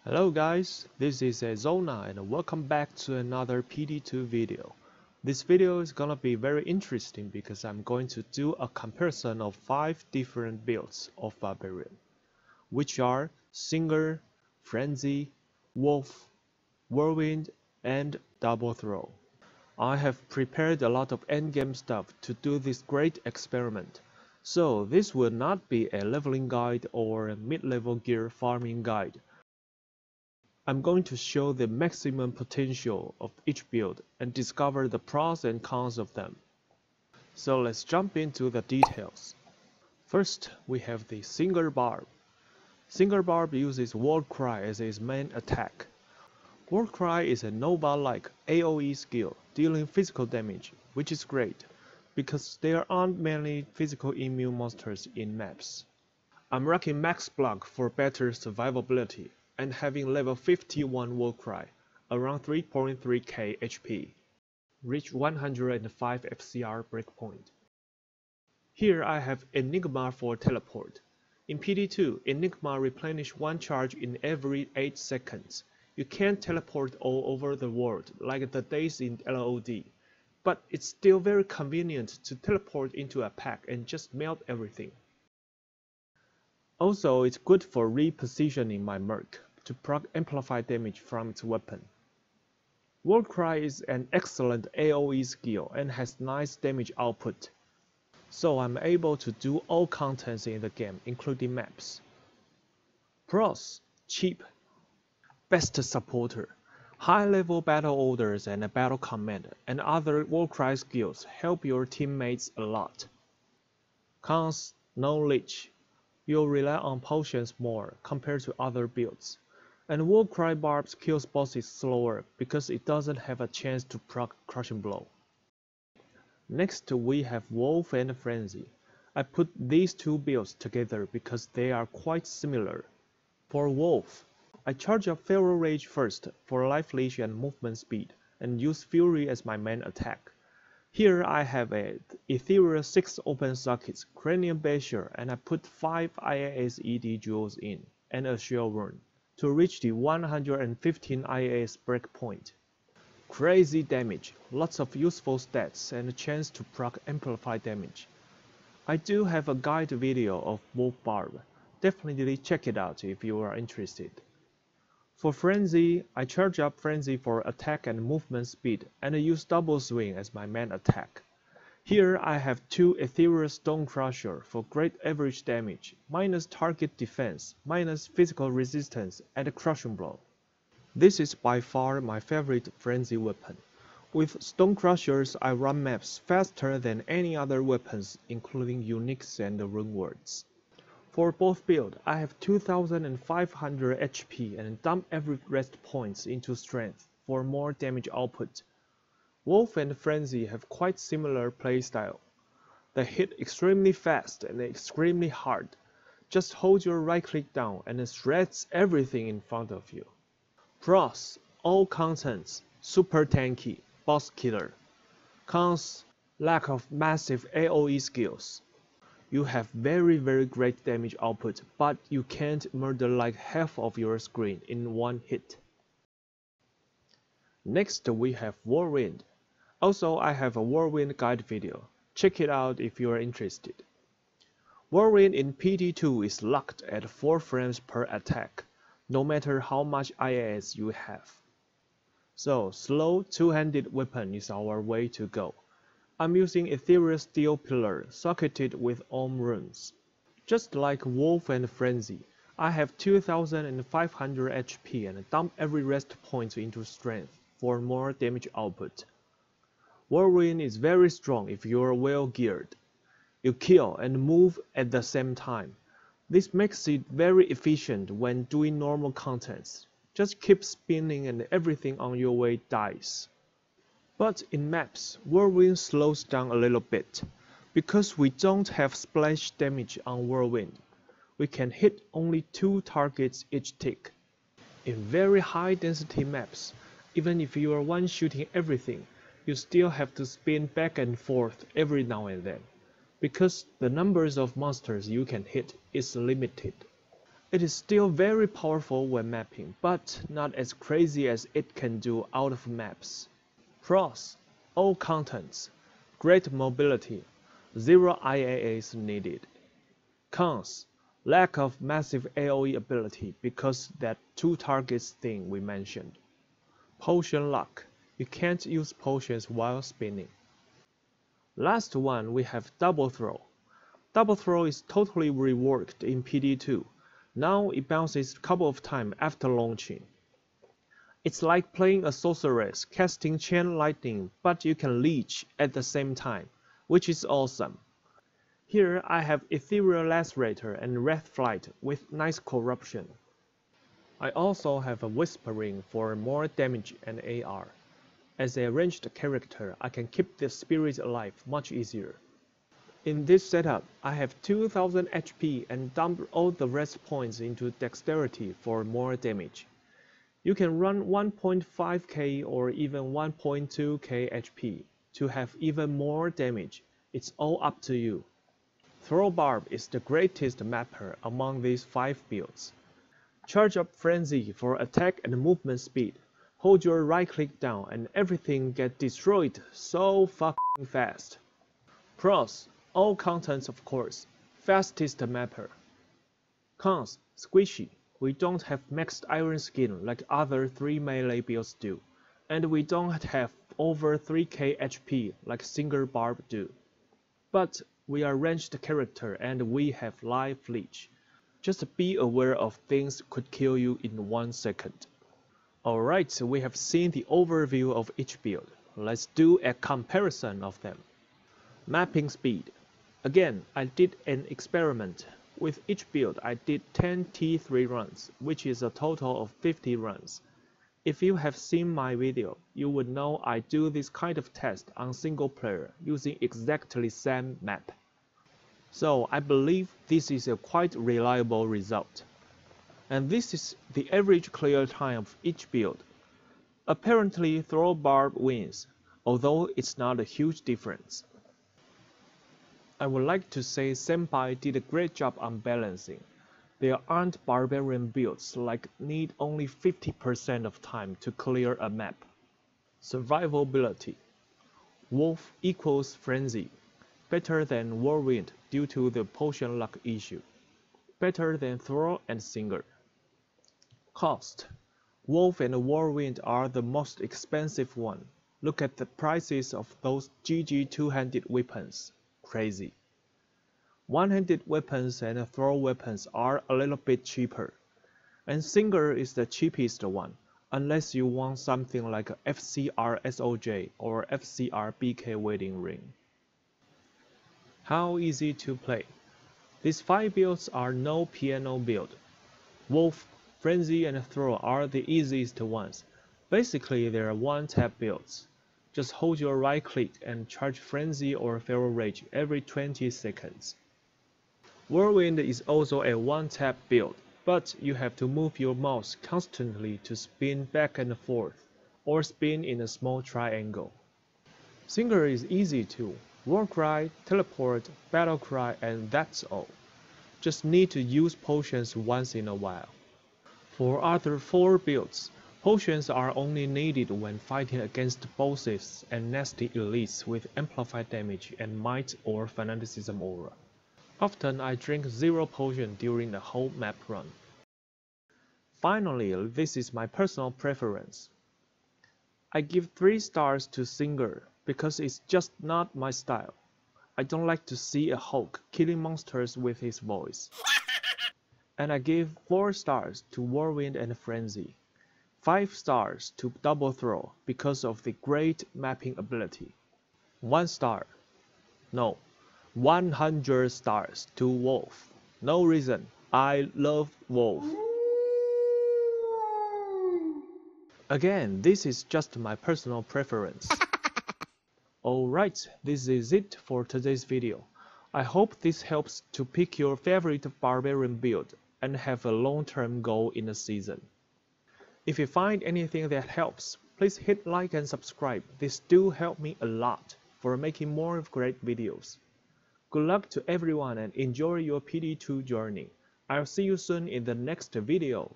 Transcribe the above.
Hello guys, this is Zona and welcome back to another PD2 video. This video is gonna be very interesting because I'm going to do a comparison of 5 different builds of Barbarian, which are Singer, Frenzy, Wolf, Whirlwind, and Double Throw. I have prepared a lot of endgame stuff to do this great experiment, so this will not be a leveling guide or a mid-level gear farming guide. I'm going to show the maximum potential of each build and discover the pros and cons of them. So let's jump into the details. First, we have the Singer Barb. Singer Barb uses Warcry as its main attack. Warcry is a Nova-like AoE skill dealing physical damage, which is great, because there aren't many physical immune monsters in maps. I'm rocking Max Block for better survivability, and having level 51 Warcry, around 3.3k HP, reach 105 FCR breakpoint. Here I have Enigma for teleport. In PD2, Enigma replenish one charge in every 8 seconds. You can't teleport all over the world like the days in LOD, but it's still very convenient to teleport into a pack and just melt everything. Also, it's good for repositioning my Merc to proc amplify damage from its weapon. Warcry is an excellent AoE skill and has nice damage output, so I'm able to do all contents in the game, including maps. Pros: cheap, best supporter, high-level battle orders and a battle command and other Warcry skills help your teammates a lot. Cons: no leech. You'll rely on potions more compared to other builds, and Warcry Barb kills bosses slower because it doesn't have a chance to proc Crushing Blow. Next we have Wolf and Frenzy. I put these two builds together because they are quite similar. For Wolf, I charge up Feral Rage first for life leash and movement speed, and use Fury as my main attack. Here I have a Ethereal 6 open sockets, Cranium Basher, and I put 5 IAS ED jewels in, and a Shell Rune, to reach the 115 IAS breakpoint. Crazy damage, lots of useful stats, and a chance to proc amplify damage. I do have a guide video of Wolf Barb, definitely check it out if you are interested. For Frenzy, I charge up Frenzy for attack and movement speed, and I use Double Swing as my main attack. Here I have 2 Ethereal Stone Crusher for great average damage, minus target defense, minus physical resistance, and Crushing Blow. This is by far my favorite Frenzy weapon. With Stone Crushers I run maps faster than any other weapons, including Uniques and Rune Words. For both builds, I have 2500 HP and dump every rest points into strength for more damage output. Wolf and Frenzy have quite similar playstyle. They hit extremely fast and extremely hard. Just hold your right click down and it shreds everything in front of you. Pros: all contents, super tanky, boss killer. Cons: lack of massive AoE skills. You have very great damage output, but you can't murder like half of your screen in one hit. Next we have Whirlwind. Also I have a Whirlwind guide video, check it out if you are interested. Whirlwind in PD2 is locked at 4 frames per attack, no matter how much IAS you have. So slow two-handed weapon is our way to go. I'm using Ethereal Steel Pillar socketed with Ohm runes. Just like Wolf and Frenzy, I have 2500 HP and dump every rest point into strength for more damage output. Whirlwind is very strong if you are well geared. You kill and move at the same time. This makes it very efficient when doing normal contents. Just keep spinning and everything on your way dies. But in maps, Whirlwind slows down a little bit. Because we don't have splash damage on Whirlwind, we can hit only 2 targets each tick. In very high density maps, even if you are one-shooting everything, you still have to spin back and forth every now and then, because the numbers of monsters you can hit is limited. It is still very powerful when mapping, but not as crazy as it can do out of maps. Pros: all contents, great mobility, 0 IAAs needed. Cons: lack of massive AoE ability because that 2 targets thing we mentioned. Potion luck: you can't use potions while spinning. Last one we have double throw. Double throw is totally reworked in PD2. Now it bounces a couple of times after launching. It's like playing a sorceress casting chain lightning, but you can leech at the same time, which is awesome. Here I have Ethereal Lacerator and Wrath Flight with nice corruption. I also have a Whispering for more damage and AR. As a ranged character, I can keep the spirit alive much easier. In this setup, I have 2000 HP and dump all the rest points into dexterity for more damage. You can run 1.5k or even 1.2k HP to have even more damage. It's all up to you. Throw Barb is the greatest mapper among these 5 builds. Charge up Frenzy for attack and movement speed. Hold your right click down and everything gets destroyed so fucking fast. Pros: all contents of course, fastest mapper. Cons: squishy, we don't have maxed iron skin like other 3 melee builds do, and we don't have over 3k HP like single Barb do. But we are ranged character and we have life leech. Just be aware of things could kill you in 1 second. Alright, we have seen the overview of each build. Let's do a comparison of them. Mapping speed. Again, I did an experiment. With each build, I did 10 T3 runs, which is a total of 50 runs. If you have seen my video, you would know I do this kind of test on single player using exactly same map. So I believe this is a quite reliable result. And this is the average clear time of each build. Apparently Throw Barb wins, although it's not a huge difference. I would like to say Senpai did a great job on balancing. There aren't barbarian builds like need only 50% of time to clear a map. Survivability. Wolf equals Frenzy. Better than Whirlwind due to the potion luck issue. Better than Throw and Singer. Cost. Wolf and Whirlwind are the most expensive one. Look at the prices of those GG two-handed weapons. Crazy. One-handed weapons and throw weapons are a little bit cheaper. And Singer is the cheapest one, unless you want something like a FCR SOJ or FCR BK Wedding Ring. How easy to play. These 5 builds are no piano build. Wolf, Frenzy and Throw are the easiest ones. Basically they are one-tap builds. Just hold your right click and charge Frenzy or Feral Rage every 20 seconds. Whirlwind is also a one-tap build, but you have to move your mouse constantly to spin back and forth, or spin in a small triangle. Singer is easy too. Warcry, Teleport, Battlecry, and that's all. Just need to use potions once in a while. For other 4 builds, potions are only needed when fighting against bosses and nasty elites with amplified damage and might or fanaticism aura. Often I drink 0 potion during the whole map run. Finally, this is my personal preference. I give 3 stars to Singer because it's just not my style. I don't like to see a Hulk killing monsters with his voice. And I give 4 stars to Whirlwind and Frenzy. 5 stars to Double Throw because of the great mapping ability. 1 star. No, 100 stars to Wolf. No reason. I love Wolf. Again, this is just my personal preference. Alright, this is it for today's video. I hope this helps to pick your favorite barbarian build and have a long-term goal in the season. If you find anything that helps, please hit like and subscribe. This do help me a lot for making more great videos. Good luck to everyone and enjoy your PD2 journey. I'll see you soon in the next video.